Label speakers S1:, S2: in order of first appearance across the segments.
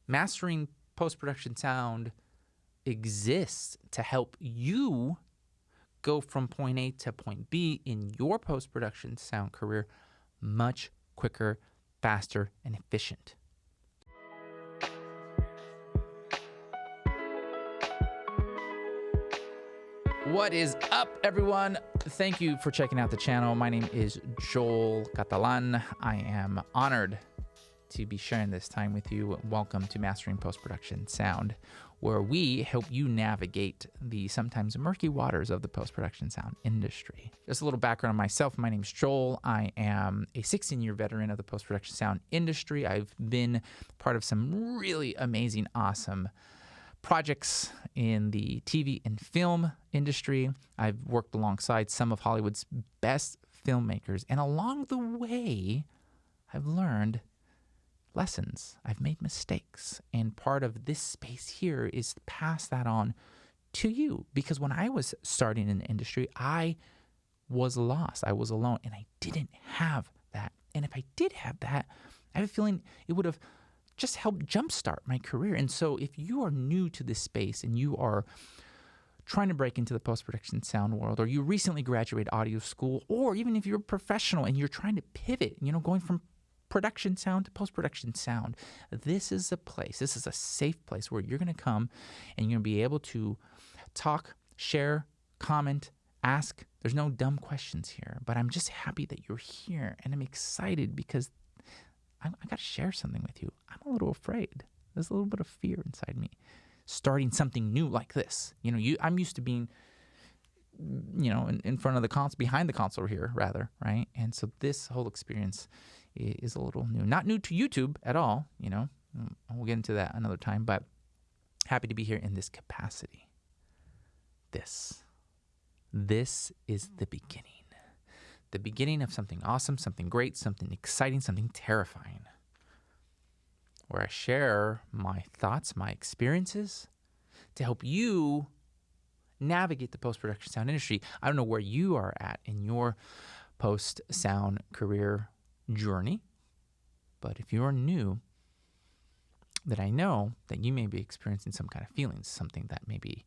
S1: Mastering post-production sound exists to help you go from point A to point B in your post-production sound career much quicker, faster, and efficient. What is up, everyone? Thank you for checking out the channel. My name is Joel Catalan. I am honored to be sharing this time with you. Welcome to Mastering Post-Production Sound, where we help you navigate the sometimes murky waters of the post-production sound industry. Just a little background on myself. My name is Joel. I am a 16-year veteran of the post-production sound industry. I've been part of some really amazing, awesome projects in the TV and film industry. I've worked alongside some of Hollywood's best filmmakers, and along the way, I've learned lessons. I've made mistakes, and part of this space here is to pass that on to you, because when I was starting in the industry, I was lost. I was alone, and I didn't have that. And if I did have that, I have a feeling it would have just helped jumpstart my career. And so if you are new to this space and you are trying to break into the post-production sound world, or you recently graduated audio school, or even if you're a professional and you're trying to pivot, going from production sound to post-production sound, this is a place, this is a safe place where you're going to come and you're going to be able to talk, share, comment, ask. There's no dumb questions here, but I'm just happy that you're here, and I'm excited because I got to share something with you. I'm a little afraid. There's a little bit of fear inside me starting something new like this. I'm used to being, in front of the console, behind the console here, rather, right? And so this whole experience is a little new. Not new to YouTube at all, We'll get into that another time, but happy to be here in this capacity. This is the beginning. The beginning of something awesome, something great, something exciting, something terrifying, where I share my thoughts, my experiences to help you navigate the post-production sound industry. I don't know where you are at in your post-sound career journey, but if you're new, that I know that you may be experiencing some kind of feelings, something that maybe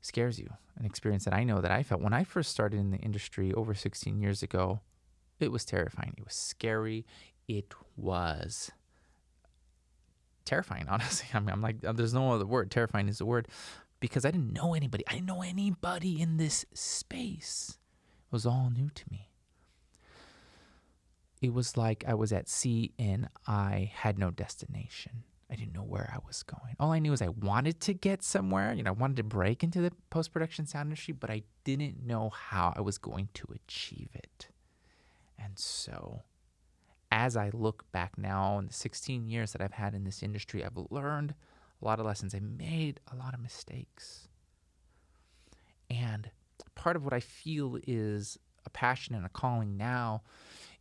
S1: scares you, an experience that I know that I felt when I first started in the industry over 16 years ago. It was terrifying. It was scary. It was terrifying, honestly. I'm like, there's no other word. Terrifying is the word, because I didn't know anybody. I didn't know anybody in this space. It was all new to me. It was like I was at sea and I had no destination. I didn't know where I was going. All I knew is I wanted to get somewhere. I wanted to break into the post-production sound industry, but I didn't know how I was going to achieve it. And so as I look back now in the 16 years that I've had in this industry, I've learned a lot of lessons. I made a lot of mistakes. And part of what I feel is a passion and a calling now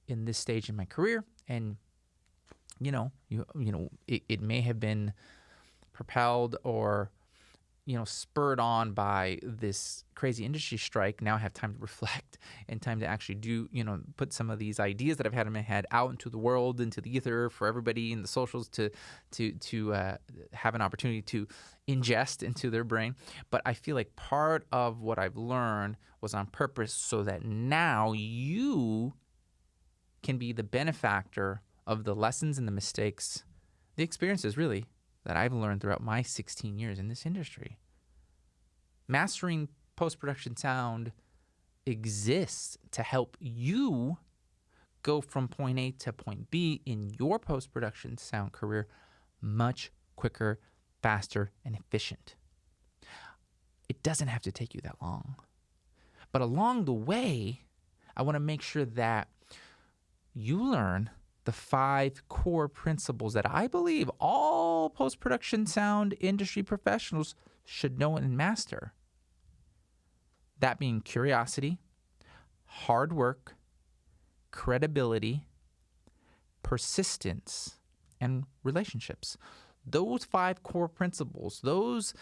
S1: in this stage in my career, and it may have been propelled or, spurred on by this crazy industry strike. Now I have time to reflect and time to actually do, put some of these ideas that I've had in my head out into the world, into the ether for everybody in the socials to have an opportunity to ingest into their brain. But I feel like part of what I've learned was on purpose so that now you can be the benefactor of the lessons and the mistakes, the experiences really, that I've learned throughout my 16 years in this industry. Mastering post-production sound exists to help you go from point A to point B in your post-production sound career much quicker, faster, and efficient. It doesn't have to take you that long. But along the way, I want to make sure that you learn the 5 core principles that I believe all post-production sound industry professionals should know and master. That being curiosity, hard work, credibility, persistence, and relationships. Those 5 core principles, those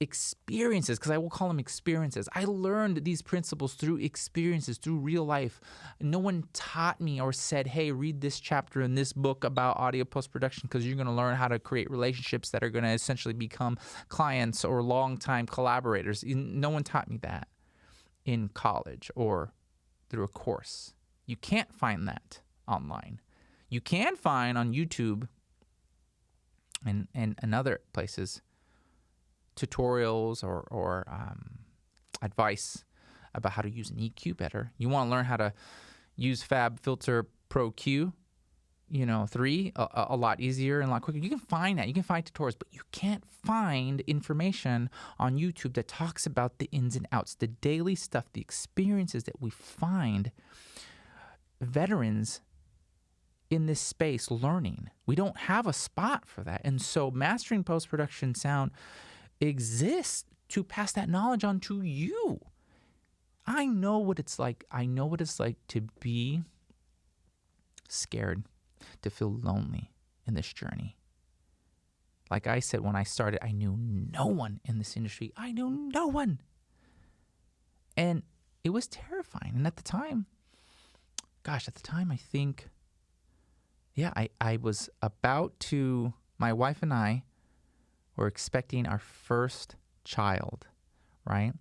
S1: experiences, because I will call them experiences. I learned these principles through experiences, through real life. No one taught me or said, hey, read this chapter in this book about audio post-production because you're going to learn how to create relationships that are going to essentially become clients or longtime collaborators. No one taught me that in college or through a course. You can't find that online. You can find on YouTube and other places tutorials or advice about how to use an EQ better. You want to learn how to use FabFilter Pro Q, 3 a lot easier and a lot quicker. You can find that. You can find tutorials, but you can't find information on YouTube that talks about the ins and outs, the daily stuff, the experiences that we find veterans in this space learning. We don't have a spot for that. And so Mastering Post-Production Sound exists to pass that knowledge on to you. I know what it's like. I know what it's like to be scared, to feel lonely in this journey. Like I said, when I started, I knew no one in this industry. I knew no one. And it was terrifying. And at the time, I think, I was about to, my wife and I were expecting our first child, right?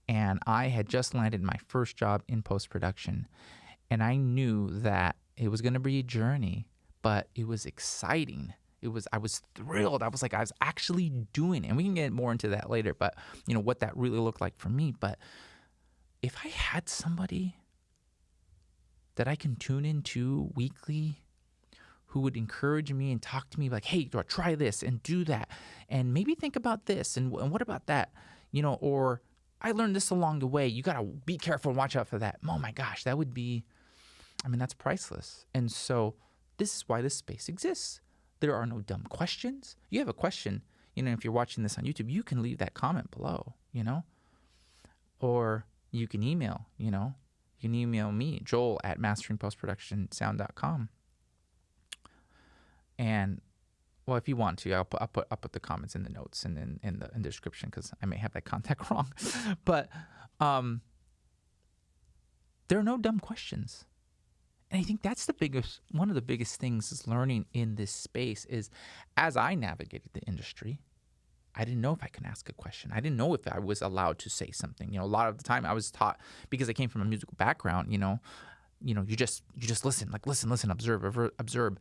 S1: And I had just landed my first job in post-production. And I knew that it was going to be a journey, but it was exciting. I was thrilled. I was actually doing it. And we can get more into that later, but what that really looked like for me. But if I had somebody that I can tune into weekly, who would encourage me and talk to me like, hey, try this and do that. And maybe think about this. And what about that? Or I learned this along the way. You got to be careful and watch out for that. Oh my gosh, that would be, that's priceless. And so this is why this space exists. There are no dumb questions. You have a question, if you're watching this on YouTube, you can leave that comment below, or you can email, you can email me, Joel at masteringpostproductionsound.com. And well, if you want to, I'll put the comments in the notes and in the description because I may have that contact wrong. But there are no dumb questions, and I think that's one of the biggest things is learning in this space is as I navigated the industry, I didn't know if I could ask a question. I didn't know if I was allowed to say something. A lot of the time I was taught because I came from a musical background. You just listen, listen, observe.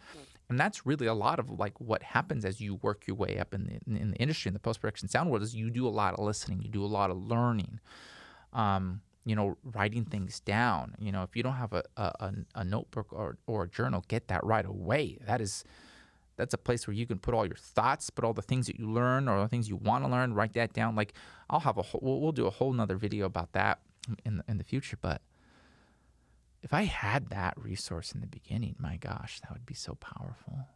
S1: And that's really a lot of what happens as you work your way up in the industry, in the post-production sound world, is you do a lot of listening, you do a lot of learning, writing things down. If you don't have a notebook or a journal, get that right away. That's a place where you can put all your thoughts, put all the things that you learn or the things you want to learn, write that down. We'll do a whole nother video about that in the future, but if I had that resource in the beginning, my gosh, that would be so powerful.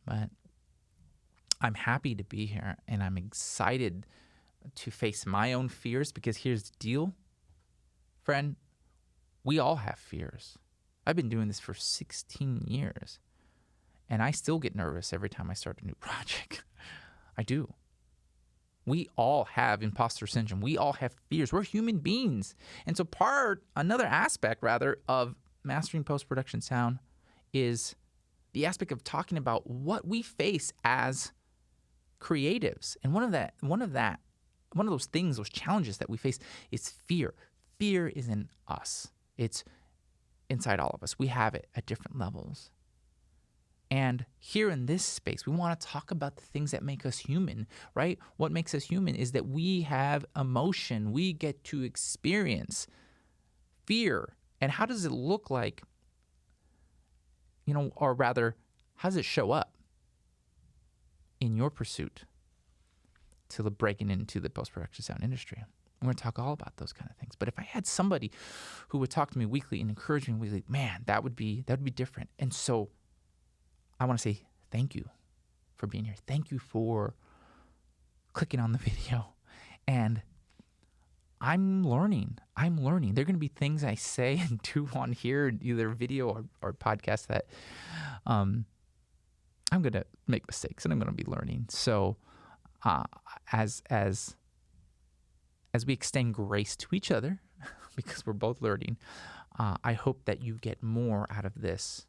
S1: But I'm happy to be here, and I'm excited to face my own fears because here's the deal, friend. We all have fears. I've been doing this for 16 years, and I still get nervous every time I start a new project. I do. We all have imposter syndrome. We all have fears. We're human beings. And so another aspect of mastering post-production sound is the aspect of talking about what we face as creatives. And one of those things, those challenges that we face is fear. Fear is in us. It's inside all of us. We have it at different levels. And here in this space, we want to talk about the things that make us human, right? What makes us human is that we have emotion. We get to experience fear. And how does it look like, or rather, how does it show up in your pursuit to breaking into the post-production sound industry? We're going to talk all about those kind of things. But if I had somebody who would talk to me weekly and encourage me weekly, man, that would be different. And so I want to say thank you for being here. Thank you for clicking on the video. And I'm learning. There are going to be things I say and do on here, either video or podcast, that I'm going to make mistakes and I'm going to be learning. So as we extend grace to each other, because we're both learning, I hope that you get more out of this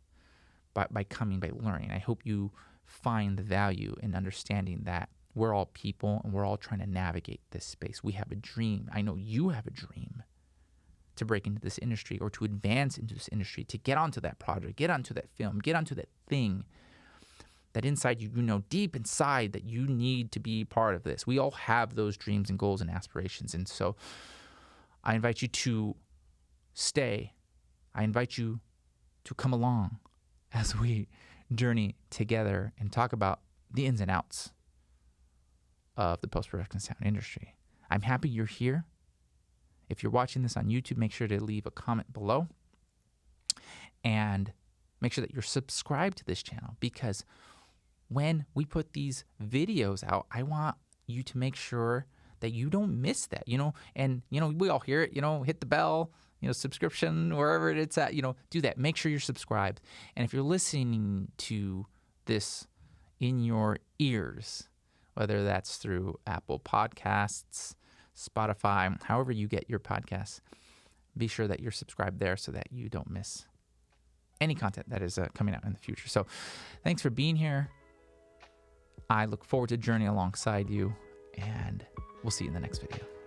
S1: by learning. I hope you find the value in understanding that we're all people and we're all trying to navigate this space. We have a dream. I know you have a dream to break into this industry or to advance into this industry, to get onto that project, get onto that film, get onto that thing that inside you, you know, deep inside that you need to be part of this. We all have those dreams and goals and aspirations. And so I invite you to stay. I invite you to come along as we journey together and talk about the ins and outs of the post-production sound industry. I'm happy you're here. If you're watching this on YouTube, make sure to leave a comment below and make sure that you're subscribed to this channel, because when we put these videos out, I want you to make sure that you don't miss that, and, we all hear it, hit the bell, subscription, wherever it's at, do that. Make sure you're subscribed. And if you're listening to this in your ears, whether that's through Apple Podcasts, Spotify, however you get your podcasts, be sure that you're subscribed there so that you don't miss any content that is coming out in the future. So thanks for being here. I look forward to journeying alongside you, and we'll see you in the next video.